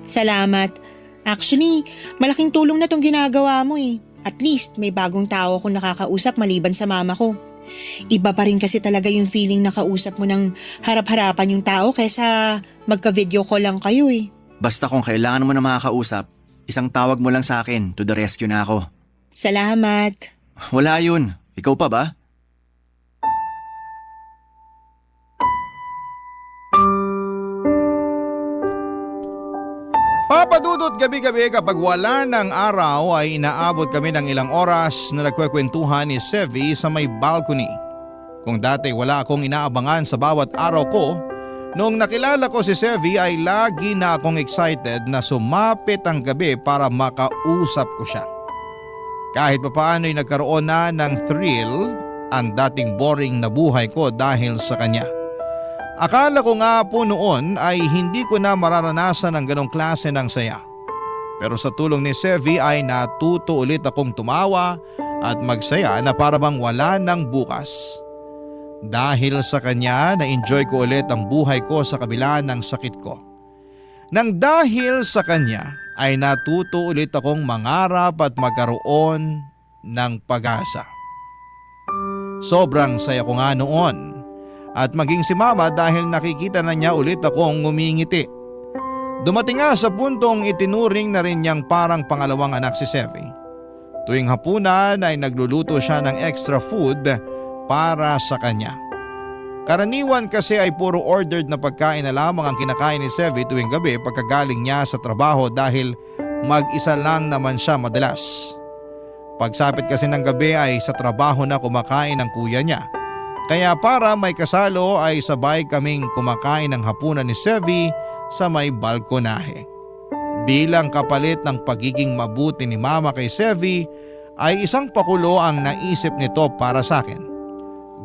[SPEAKER 5] Salamat. Actually, malaking tulong na tong ginagawa mo eh. At least may bagong tao akong nakakausap maliban sa mama ko. Iba pa rin kasi talaga yung feeling na kausap mo ng harap-harapan yung tao kaysa magka-video call lang kayo eh.
[SPEAKER 6] Basta kung kailangan mo na makakausap, isang tawag mo lang sa akin, to the rescue na ako.
[SPEAKER 5] Salamat.
[SPEAKER 6] Wala yun. Ikaw pa ba?
[SPEAKER 3] Papadudot gabi-gabi kapag wala ng araw ay inaabot kami ng ilang oras na nagkwekwentuhan ni Sevi sa may balcony. Kung dati wala akong inaabangan sa bawat araw ko, noong nakilala ko si Sevi ay lagi na akong excited na sumapit ang gabi para makausap ko siya. Kahit papaano ay nagkaroon na ng thrill ang dating boring na buhay ko dahil sa kanya. Akala ko nga po noon ay hindi ko na mararanasan ang ganong klase ng saya. Pero sa tulong ni Sevi ay natuto ulit akong tumawa at magsaya na parabang wala ng bukas. Dahil sa kanya na-enjoy ko ulit ang buhay ko sa kabila ng sakit ko. Nang dahil sa kanya ay natuto ulit akong mangarap at magkaroon ng pag-asa. Sobrang saya ko nga noon. At maging si mama dahil nakikita na niya ulit akong ngumingiti. Dumating nga sa puntong itinuring na rin niyang parang pangalawang anak si Sevi. Tuwing hapunan ay nagluluto siya ng extra food para sa kanya. Karaniwan kasi ay puro ordered na pagkain na lamang ang kinakain ni Sevi tuwing gabi pagkagaling niya sa trabaho dahil mag-isa lang naman siya madalas. Pagsapit kasi ng gabi ay sa trabaho na kumakain ng kuya niya. Kaya para may kasalo ay sabay kaming kumakain ng hapunan ni Sevi sa may balkonahe. Bilang kapalit ng pagiging mabuti ni mama kay Sevi ay isang pakulo ang naisip nito para sa akin.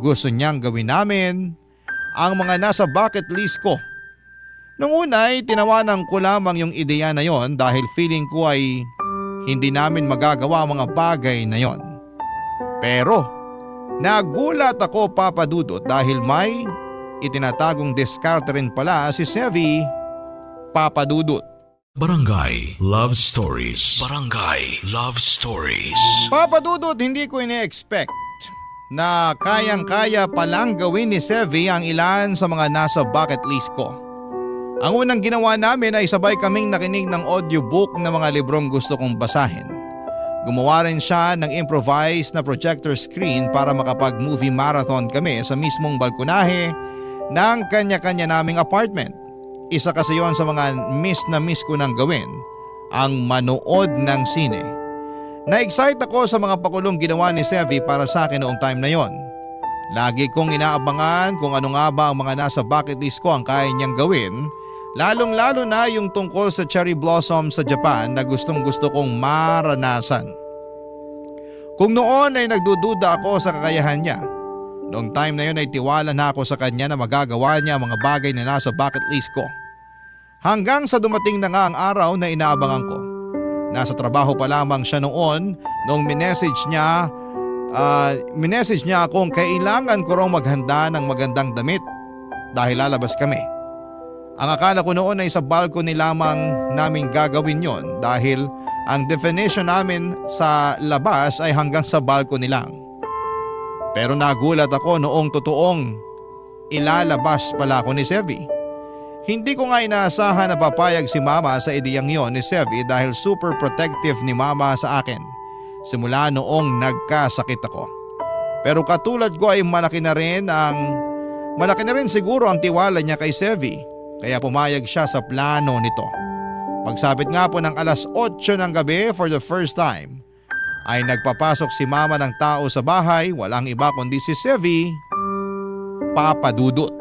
[SPEAKER 3] Gusto niyang gawin namin ang mga nasa bucket list ko. Nung una ay tinawanan ko lamang yung ideya na yon dahil feeling ko ay hindi namin magagawa ang mga bagay na yon. Pero nagulat ako papadudot dahil may itinatagong diskarte rin pala si Sevi papadudot.
[SPEAKER 1] Barangay Love Stories. Barangay Love Stories.
[SPEAKER 3] Papadudot, hindi ko ine-expect na kayang-kaya palang gawin ni Sevi ang ilan sa mga nasa bucket list ko. Ang unang ginawa namin ay sabay kaming nakinig ng audiobook ng mga librong gusto kong basahin. Gumawa rin siya ng improvised na projector screen para makapag-movie marathon kami sa mismong balkonahe ng kanya-kanya naming apartment. Isa kasi yon sa mga miss ko nang gawin, ang manood ng sine. Na-excite ako sa mga pakulong ginawa ni Sevi para sa akin noong time na yon. Lagi kong inaabangan kung ano nga ba ang mga nasa bucket list ko ang kaya niyang gawin, lalong-lalo na yung tungkol sa cherry blossom sa Japan na gustong-gusto kong maranasan. Kung noon ay nagdududa ako sa kakayahan niya, noong time na yun ay tiwala na ako sa kanya na magagawa niya ang mga bagay na nasa bucket list ko. Hanggang sa dumating na nga ang araw na inaabangan ko. Nasa trabaho pa lamang siya noong minessage niya akong kailangan ko raw maghanda ng magandang damit dahil lalabas kami. Ang akala ko noon ay sa balcony lamang namin gagawin yon dahil ang definition namin sa labas ay hanggang sa balcony lang. Pero nagulat ako noong totoong ilalabas pala ako ni Sevi. Hindi ko nga inaasahan na papayag si mama sa ideyang yon ni Sevi dahil super protective ni mama sa akin. simula noong nagkasakit ako. Pero katulad ko ay malaki na rin siguro ang tiwala niya kay Sevi, kaya pumayag siya sa plano nito. Pagsapit nga po ng alas 8 ng gabi for the first time, ay nagpapasok si mama ng tao sa bahay, walang iba kundi si Sevi, Papa Dudut.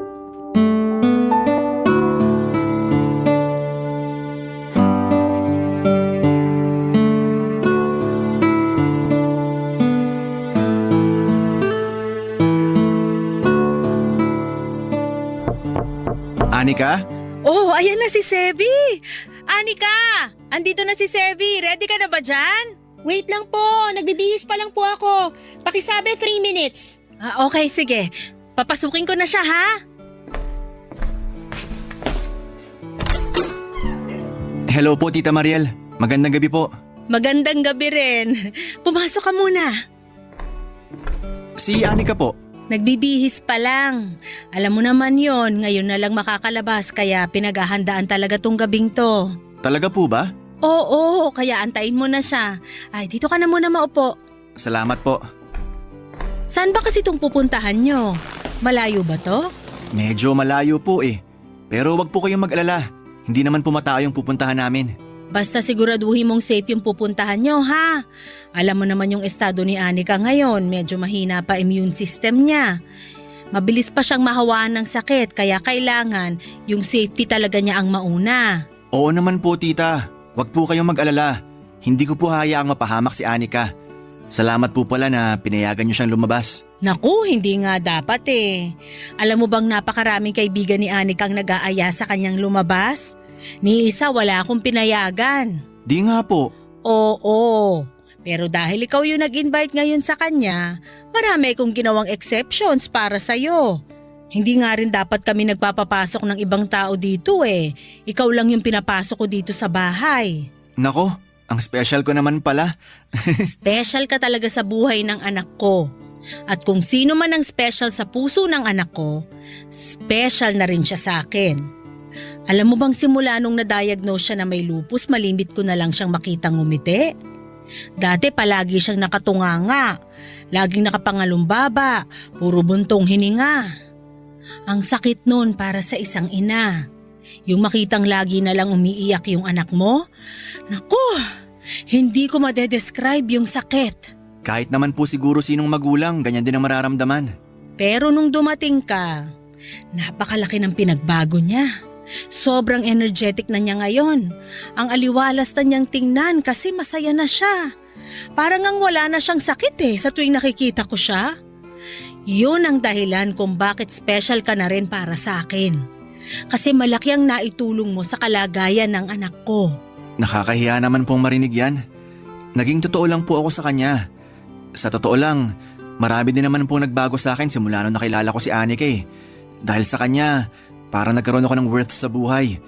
[SPEAKER 6] Anika?
[SPEAKER 4] Oh, ayan na si Sevi! Anika! Andito na si Sevi. Ready ka na ba dyan?
[SPEAKER 5] Wait lang po, nagbibihis pa lang po ako. Pakisabi 3 minutes.
[SPEAKER 4] Okay, sige. Papasukin ko na siya, ha?
[SPEAKER 6] Hello po Tita Mariel. Magandang gabi po.
[SPEAKER 4] Magandang gabi rin. Pumasok ka muna.
[SPEAKER 6] Si Anika po.
[SPEAKER 4] Nagbibihis pa lang. Alam mo naman yon, ngayon na lang makakalabas kaya pinaghahandaan talaga tong gabing to.
[SPEAKER 6] Talaga po ba?
[SPEAKER 4] Oo, kaya antayin mo na siya. Ay, dito ka na muna maupo.
[SPEAKER 6] Salamat po.
[SPEAKER 4] Saan ba kasi itong pupuntahan nyo? Malayo ba to?
[SPEAKER 6] Medyo malayo po eh. Pero wag po kayong mag-alala. Hindi naman pumatao yung pupuntahan namin.
[SPEAKER 4] Basta siguraduhin mong safe yung pupuntahan nyo, ha? Alam mo naman yung estado ni Anika ngayon, medyo mahina pa immune system niya. Mabilis pa siyang mahawaan ng sakit kaya kailangan yung safety talaga niya ang mauna.
[SPEAKER 6] Oo naman po tita. Wag po kayong mag-alala. Hindi ko po hayaang mapahamak si Anika. Salamat po pala na pinayagan niyo siyang lumabas.
[SPEAKER 4] Naku, hindi nga dapat eh. Alam mo bang napakaraming kaibigan ni Anika ang nag-aaya sa kanyang lumabas? Ni isa wala akong pinayagan.
[SPEAKER 6] Di nga po.
[SPEAKER 4] Oo, pero dahil ikaw yung nag-invite ngayon sa kanya, marami akong ginawang exceptions para sa'yo. Hindi nga rin dapat kami nagpapapasok ng ibang tao dito eh. Ikaw lang yung pinapasok ko dito sa bahay.
[SPEAKER 6] Nako, ang special ko naman pala.
[SPEAKER 4] Special ka talaga sa buhay ng anak ko. At kung sino man ang special sa puso ng anak ko, special na rin siya sa akin. Alam mo bang simula nung na-diagnose siya na may lupus, malimit ko na lang siyang makitang ngumiti? Dati palagi siyang nakatunganga, laging nakapangalumbaba, puro buntong hininga. Ang sakit nun para sa isang ina. Yung makitang lagi na lang umiiyak yung anak mo? Naku, hindi ko madedescribe yung sakit.
[SPEAKER 6] Kahit naman po siguro sinong magulang, ganyan din ang mararamdaman.
[SPEAKER 4] Pero nung dumating ka, napakalaki ng pinagbago niya. Sobrang energetic na niya ngayon. Ang aliwalas na niyang tingnan kasi masaya na siya. Parang ang wala na siyang sakit sa tuwing nakikita ko siya. Yun ang dahilan kung bakit special ka na rin para sa akin. Kasi malaki ang naitulong mo sa kalagayan ng anak ko.
[SPEAKER 6] Nakakahiya naman pong marinig yan. Naging totoo lang po ako sa kanya. Sa totoo lang, marami din naman po nagbago sa akin simula nung nakilala ko si Anika eh. Dahil sa kanya, parang nagkaroon ako ng worth sa buhay.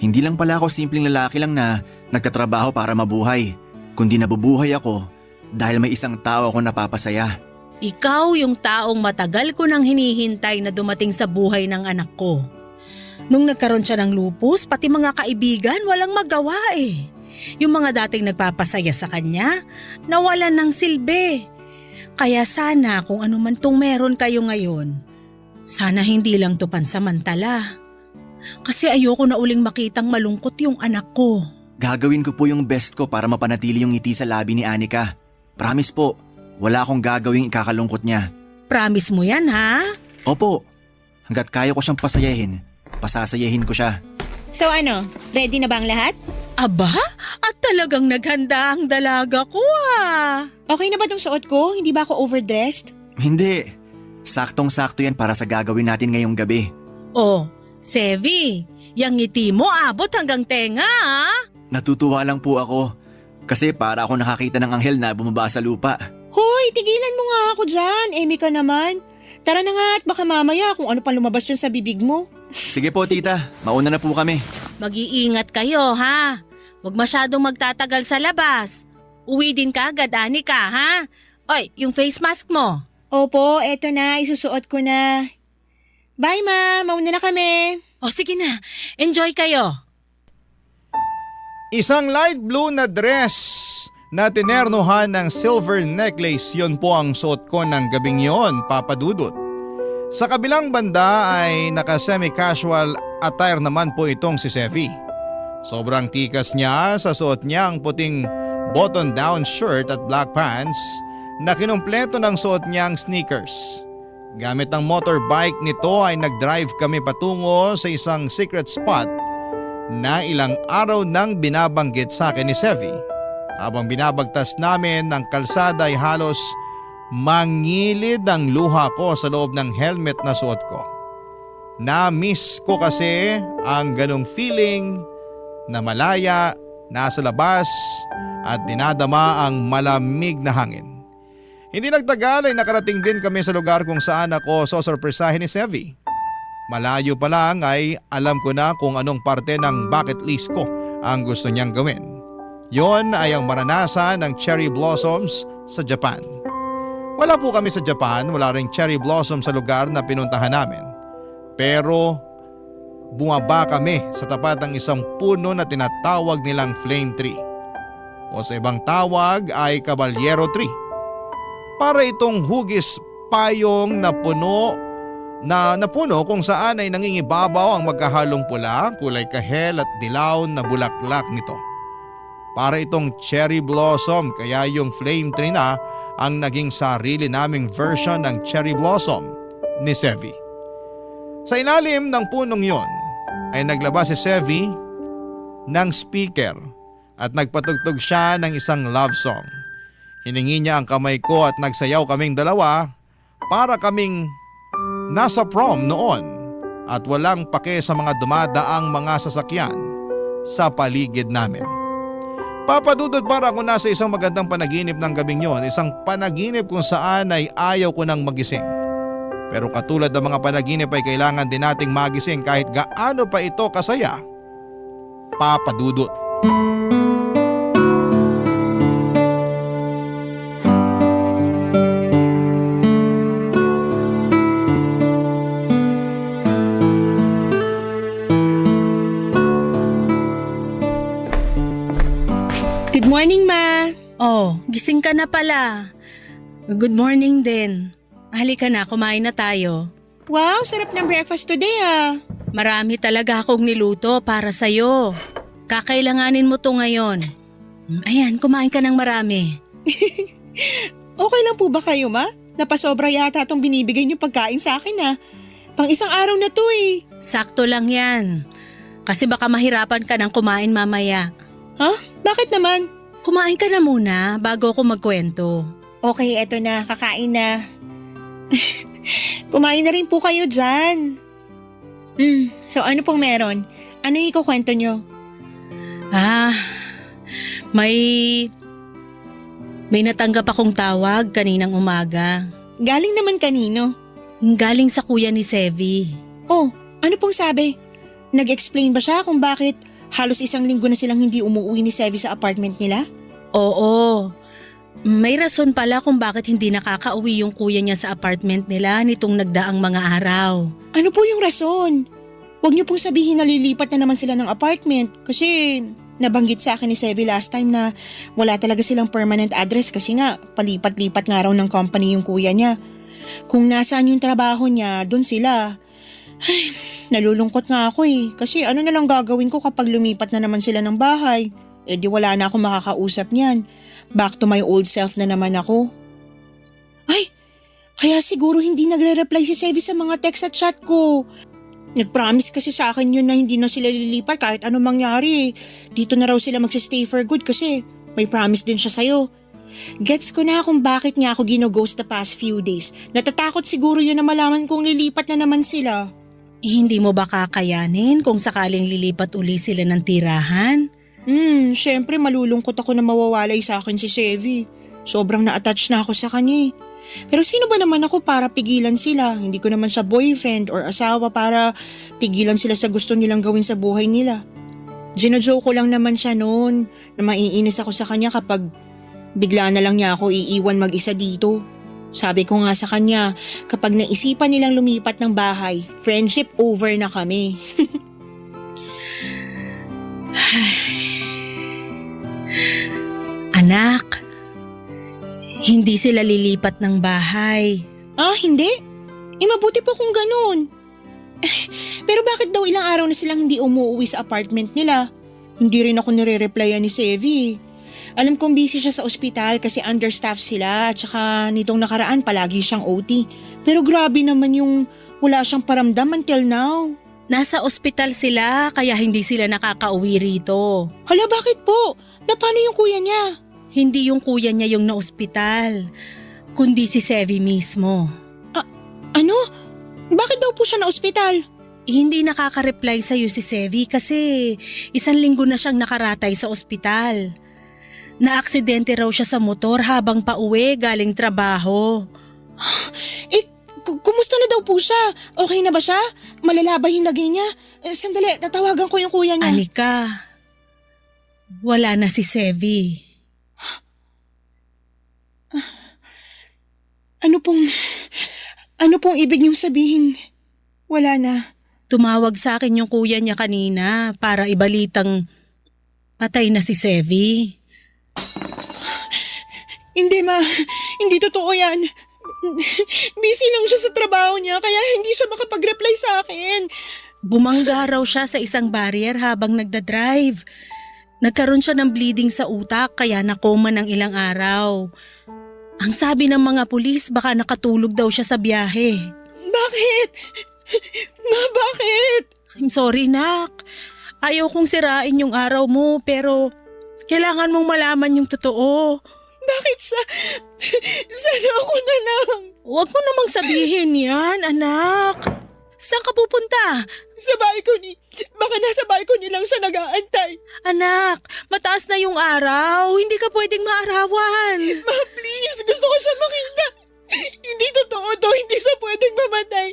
[SPEAKER 6] Hindi lang pala ako simpleng lalaki lang na nagtatrabaho para mabuhay, kundi nabubuhay ako dahil may isang tao ako napapasaya.
[SPEAKER 4] Ikaw yung taong matagal ko nang hinihintay na dumating sa buhay ng anak ko. Nung nagkaroon siya ng lupus, pati mga kaibigan walang magawa eh. Yung mga dating nagpapasaya sa kanya, nawalan ng silbi. Kaya sana kung ano man tong meron kayo ngayon, sana hindi lang to pansamantala. Kasi ayoko na uling makitang malungkot yung anak ko.
[SPEAKER 6] Gagawin ko po yung best ko para mapanatili yung ngiti sa labi ni Anika. Promise po, wala akong gagawing ikakalungkot niya.
[SPEAKER 4] Promise mo yan, ha?
[SPEAKER 6] Opo, hanggat kaya ko siyang pasayahin, pasasayahin ko siya.
[SPEAKER 5] So ano, ready na ba ang lahat?
[SPEAKER 4] Aba, at talagang naghanda ang dalaga ko
[SPEAKER 5] Okay na ba tong suot ko? Hindi ba ako overdressed?
[SPEAKER 6] Hindi, saktong-sakto yan para sa gagawin natin ngayong gabi.
[SPEAKER 4] Oh, Sevi, yung ngiti mo abot hanggang tenga
[SPEAKER 6] Natutuwa lang po ako kasi para ako nakakita ng anghel na bumaba sa lupa.
[SPEAKER 5] Hoy, tigilan mo nga ako dyan. Amy ka naman. Tara na nga at baka mamaya kung ano pa lumabas dyan sa bibig mo.
[SPEAKER 6] Sige po tita, mauna na po kami.
[SPEAKER 4] Mag-iingat kayo, ha? Huwag masyadong magtatagal sa labas. Uwi din ka agad, Anika, ha? Oy, yung face mask mo.
[SPEAKER 5] Opo, eto na, isusuot ko na. Bye ma, mauna na kami.
[SPEAKER 4] O sige na, enjoy kayo.
[SPEAKER 3] Isang light blue na dress na tinernohan ng silver necklace. Yon po ang suot ko ng gabing yon, Papa Dudut. Sa kabilang banda ay naka-semi-casual attire naman po itong si Sevi. Sobrang tikas niya sa suot niyang puting button-down shirt at black pants na kinumpleto ng suot niyang sneakers. Gamit ang motorbike nito ay nag-drive kami patungo sa isang secret spot na ilang araw nang binabanggit sa akin ni Sevi. Habang binabagtas namin ng kalsada ay halos mangilid ang luha ko sa loob ng helmet na suot ko. Na-miss ko kasi ang ganong feeling na malaya, nasa labas at dinadama ang malamig na hangin. Hindi nagtagal ay nakarating din kami sa lugar kung saan ako sosorpresahin ni Sevi. Malayo pa lang ay alam ko na kung anong parte ng bucket list ko ang gusto niyang gawin. Yon ay ang maranasan ng cherry blossoms sa Japan. Wala po kami sa Japan, wala ring cherry blossom sa lugar na pinuntahan namin. Pero bumaba kami sa tapat ng isang puno na tinatawag nilang flame tree. O sa ibang tawag ay caballero tree. Para itong hugis payong na puno kung saan ay nangingibabaw ang magkahalong pula, kulay kahel at dilaw na bulaklak nito. Para itong cherry blossom, kaya yung flame tree na ang naging sarili naming version ng cherry blossom ni Sevi. Sa ilalim ng punong yon ay naglabas si Sevi ng speaker at nagpatugtog siya ng isang love song. Hiningi niya ang kamay ko at nagsayaw kaming dalawa para kaming nasa prom noon at walang pake sa mga dumadaang mga sasakyan sa paligid namin. Papadudod, para ako nasa isang magandang panaginip ng gabing yon, isang panaginip kung saan ay ayaw ko nang magising. Pero katulad ng mga panaginip ay kailangan din nating magising kahit gaano pa ito kasaya. Papadudod.
[SPEAKER 5] Good morning, Ma.
[SPEAKER 4] Oh, gising ka na pala. Good morning din. Halika na, kumain na tayo.
[SPEAKER 5] Wow, sarap ng breakfast today ah.
[SPEAKER 4] Marami talaga akong niluto para sa'yo. Kakailanganin mo to ngayon. Ayan, kumain ka ng marami.
[SPEAKER 5] Okay lang po ba kayo, Ma? Napasobra yata itong binibigay niyo pagkain sa akin ah. Pang isang araw na to eh.
[SPEAKER 4] Sakto lang yan. Kasi baka mahirapan ka ng kumain mamaya.
[SPEAKER 5] Ha? Bakit naman?
[SPEAKER 4] Kumain ka na muna bago ako magkwento.
[SPEAKER 5] Okay, eto na. Kakain na. Kumain na rin po kayo dyan. So ano pong meron? Ano yung ikukwento nyo?
[SPEAKER 4] May natanggap akong tawag kaninang umaga.
[SPEAKER 5] Galing naman kanino?
[SPEAKER 4] Galing sa kuya ni Sevi.
[SPEAKER 5] Oh, ano pong sabi? Nag-explain ba siya kung bakit halos isang linggo na silang hindi umuwi ni Sevi sa apartment nila?
[SPEAKER 4] Oo. May rason pala kung bakit hindi nakakauwi yung kuya niya sa apartment nila nitong nagdaang mga araw.
[SPEAKER 5] Ano po yung rason? Huwag niyo pong sabihin na lilipat na naman sila ng apartment kasi nabanggit sa akin ni Sevi last time na wala talaga silang permanent address kasi nga palipat-lipat nga raw ng company yung kuya niya. Kung nasaan yung trabaho niya, doon sila. Ay, nalulungkot nga ako eh kasi ano na lang gagawin ko kapag lumipat na naman sila ng bahay? Eh di wala na akong makakausap niyan. Back to my old self na naman ako. Ay, kaya siguro hindi nagre-reply si Sevi sa mga text at chat ko. Nag-promise kasi sa akin yun na hindi na sila lilipat kahit anong mangyari. Dito na raw sila magsistay for good kasi may promise din siya sa'yo. Gets ko na kung bakit niya ako gino-ghost the past few days. Natatakot siguro yun na malaman kong lilipat na naman sila.
[SPEAKER 4] Hindi mo ba kakayanin kung sakaling lilipat uli sila ng tirahan?
[SPEAKER 5] Syempre malulungkot ako na mawawalay sa akin si Sevi. Sobrang na-attach na ako sa kanya. Pero sino ba naman ako para pigilan sila? Hindi ko naman siya boyfriend or asawa para pigilan sila sa gusto nilang gawin sa buhay nila. Gino-joke ko lang naman siya noon na maiinis ako sa kanya kapag bigla na lang niya ako iiwan mag-isa dito. Sabi ko nga sa kanya, kapag naisipan nilang lumipat ng bahay, friendship over na kami.
[SPEAKER 4] Anak, hindi sila lilipat ng bahay.
[SPEAKER 5] Ah, hindi? Mabuti po kung ganun. Pero bakit daw ilang araw na silang hindi umuwi sa apartment nila? Hindi rin ako nire-replyan ni Sevi. Alam kong busy siya sa ospital kasi understaff sila at saka nitong nakaraan palagi siyang OT. Pero grabe naman yung wala siyang paramdam until now.
[SPEAKER 4] Nasa ospital sila kaya hindi sila nakakauwi rito.
[SPEAKER 5] Hala, bakit po? Na paano yung kuya niya?
[SPEAKER 4] Hindi yung kuya niya yung na-ospital, kundi si Sevi mismo.
[SPEAKER 5] Ano? Bakit daw po siya na ospital?
[SPEAKER 4] Hindi nakaka-reply sa'yo si Sevi kasi 1 linggo na siyang nakaratay sa ospital. Naaksidente raw siya sa motor habang pauwi galing trabaho.
[SPEAKER 5] Kumusta na daw po siya? Okay na ba siya? Malala ba yung lagay niya? Sandali, tatawagan ko yung kuya niya.
[SPEAKER 4] Anika, wala na si Sevi.
[SPEAKER 5] Ano pong ibig niyong sabihin? Wala na.
[SPEAKER 4] Tumawag sa akin yung kuya niya kanina para ibalitang patay na si Sevi.
[SPEAKER 5] Hindi ma, hindi totoo yan. Busy lang siya sa trabaho niya kaya hindi siya makapag-reply sa akin.
[SPEAKER 4] Bumangga raw siya sa isang barrier habang nagdadrive. Nagkaroon siya ng bleeding sa utak kaya nakoma ng ilang araw. Ang sabi ng mga pulis baka nakatulog daw siya sa biyahe.
[SPEAKER 5] Bakit? Ma, bakit?
[SPEAKER 4] I'm sorry, nak. Ayaw kong sirain yung araw mo pero kailangan mong malaman yung totoo.
[SPEAKER 5] Bakit siya? Sana ako na lang.
[SPEAKER 4] Huwag mo namang sabihin yan, anak. Saan ka pupunta?
[SPEAKER 5] Sa balcony. Baka nasa balcony lang siya nag-aantay.
[SPEAKER 4] Anak, mataas na yung araw. Hindi ka pwedeng maarawan.
[SPEAKER 5] Ma, please. Gusto ko siya makita. Hindi totoo to. Hindi siya pwedeng mamatay.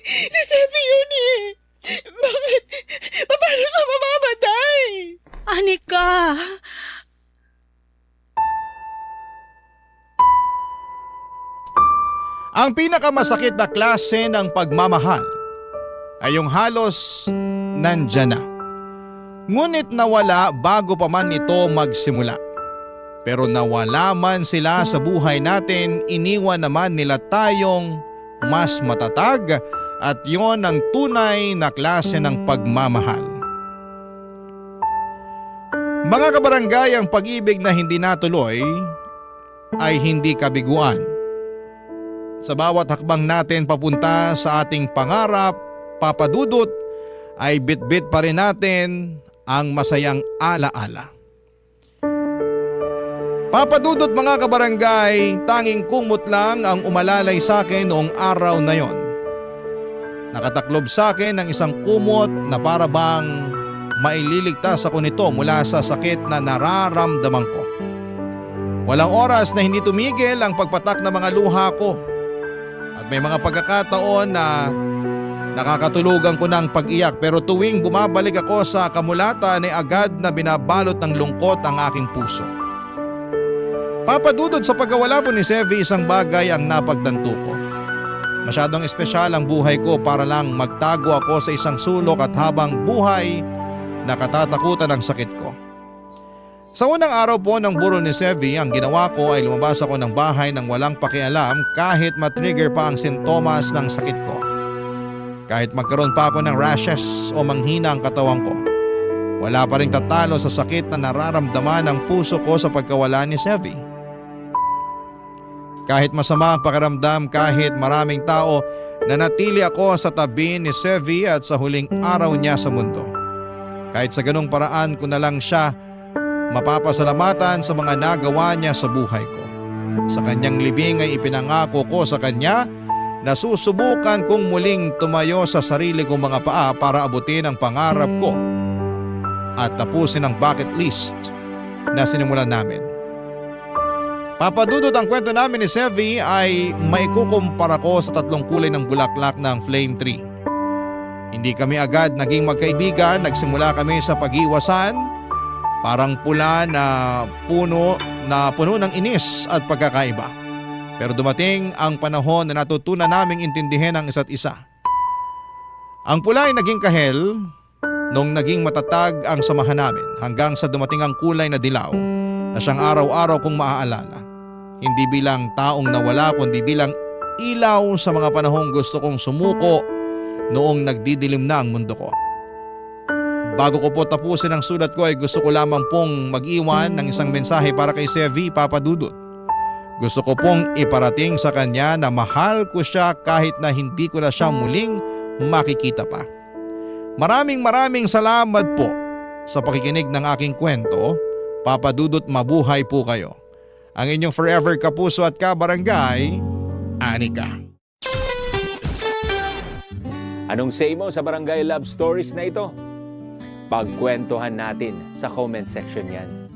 [SPEAKER 5] Si Sevi yun eh. Bakit? Paano siya mamamatay?
[SPEAKER 4] Anika.
[SPEAKER 3] Ang pinakamasakit na klase ng pagmamahal ay yung halos nandyan na. Ngunit nawala bago pa man ito magsimula. Pero nawala man sila sa buhay natin, iniwan naman nila tayong mas matatag at yon ang tunay na klase ng pagmamahal. Mga kabarangay, ang pag-ibig na hindi natuloy ay hindi kabiguan. Sa bawat hakbang natin papunta sa ating pangarap, papadudot, ay bitbit pa rin natin ang masayang alaala. Papadudot mga kabarangay, tanging kumot lang ang umalalay sa akin noong araw na yon. Nakataklob sa akin ang isang kumot na para bang maililigtas ako nito mula sa sakit na nararamdaman ko. Walang oras na hindi tumigil ang pagpatak ng mga luha ko. At may mga pagkakataon na nakakatulugan ko ng pag-iyak pero tuwing bumabalik ako sa kamulatan ay agad na binabalot ng lungkot ang aking puso. Papadudod sa pagkawala po ni Sevi, isang bagay ang napagtanto ko. Masyadong espesyal ang buhay ko para lang magtago ako sa isang sulok at habang buhay nakatatakutan ang sakit ko. Sa unang araw po ng burol ni Sevi, ang ginawa ko ay lumabas ako ng bahay nang walang pakialam kahit matrigger pa ang sintomas ng sakit ko. Kahit magkaroon pa ako ng rashes o manghina ang katawan ko, wala pa rin tatalo sa sakit na nararamdaman ng puso ko sa pagkawala ni Sevi. Kahit masama ang pakiramdam, kahit maraming tao, nanatili ako sa tabi ni Sevi at sa huling araw niya sa mundo. Kahit sa ganung paraan ko na lang siya mapapasalamatan sa mga nagawa niya sa buhay ko. Sa kanyang libing ay ipinangako ko sa kanya na susubukan kong muling tumayo sa sarili kong mga paa para abutin ang pangarap ko at tapusin ang bucket list na sinimulan namin. Papadudot, ang kwento namin ni Sevi ay maikukumpara ko sa 3 kulay ng bulaklak ng flame tree. Hindi kami agad naging magkaibigan, nagsimula kami sa pag-iwasan, parang pula na puno ng inis at pagkakaiba. Pero dumating ang panahon na natutunan naming intindihin ang isa't isa. Ang pula ay naging kahel nung naging matatag ang samahan namin hanggang sa dumating ang kulay na dilaw na na siyang araw-araw kong maaalala. Hindi bilang taong nawala kundi bilang ilaw sa mga panahong gusto kong sumuko noong nagdidilim na ang mundo ko. Bago ko po tapusin ang sulat ko ay gusto ko lamang pong mag-iwan ng isang mensahe para kay Sevi, Papa Dudut. Gusto ko pong iparating sa kanya na mahal ko siya kahit na hindi ko na siya muling makikita pa. Maraming salamat po sa pakikinig ng aking kwento. Papa Dudut, mabuhay po kayo. Ang inyong forever kapuso at kabarangay, Anika.
[SPEAKER 7] Anong say mo sa Barangay Love Stories na ito? Pagkwentuhan natin sa comment section yan.